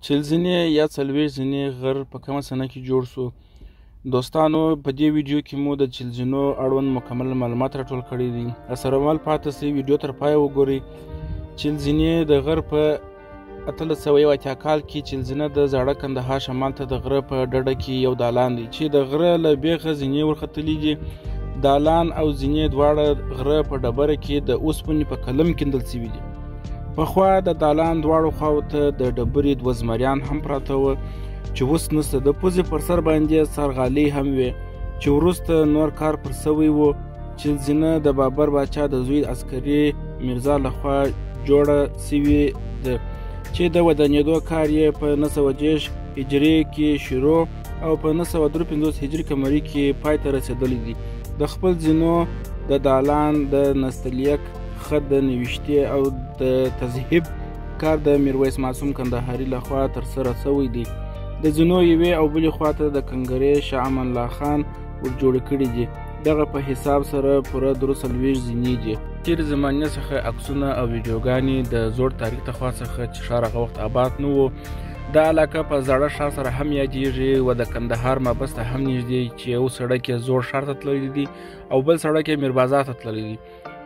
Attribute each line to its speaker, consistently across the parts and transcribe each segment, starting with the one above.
Speaker 1: چل ځینې یا 40 ځینې غر په کومه سنه کې جوړ شو. دوستانو په دې ویډیو کې مو د چل ځینو اړوند مکمل معلومات راټول کړي دي. سره مل پاتې سئ، ویډیو تر پایه وګورئ. چل ځینې د غر په 1881 کال کې چل ځینه د زاړه کندهار شمال ته د غره په ډډه کې یو دالان دی چې د غره له بیخه ځینې ورختلي دي. دالان او ځینې دواړه غره په ډبره کې د اوسپنې په کلم کیندل شوي دي. پخوا د دالان دواړو خواو ته د ډبرې 2 زمریان هم پراته وو چې اوس نسته. د پوزې پر سر باندې سرغالۍ هم وې چې وروسته نور کار پر سوی و. چل ځینه د بابر باچا د زوی عسکري میرزا لخوا جوړه سوې ده چې د ودانېدو کار یې په 960 هجري کې شروع او په 953 هجري قمري کې پای ته رسېدلی دی. د خپل ځینو د دالان د نستلیک خط د نوشتې او د تذهیب کار د میرویس معصوم کندهاري لخوا ترسره شوی دی. د ځینو یوې او بلې خواته د کنګرې شاه امان الله خان ورجوړې کړي دي. دغه په حساب سره پوره 43 ځینې دي. تېرې زمانې څخه عکسونه او ویډیوګانې د زوړ تاریخ د خوا څخه چې ښار هغه وخت آباد نه و. دا علاقه په زاړه ښار سره هم یادېږي و د کندهار مابس ته هم نږدې چې یو سړک یې زوړ ښار ته تللی دی او بل سړک یې میربازار ته تللی دی.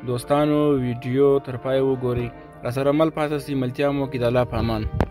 Speaker 1: دوستانو ویډیو تر پایه وګورئ، راسره مل پاتې سئ. ملتیا مو کې د الله په امان.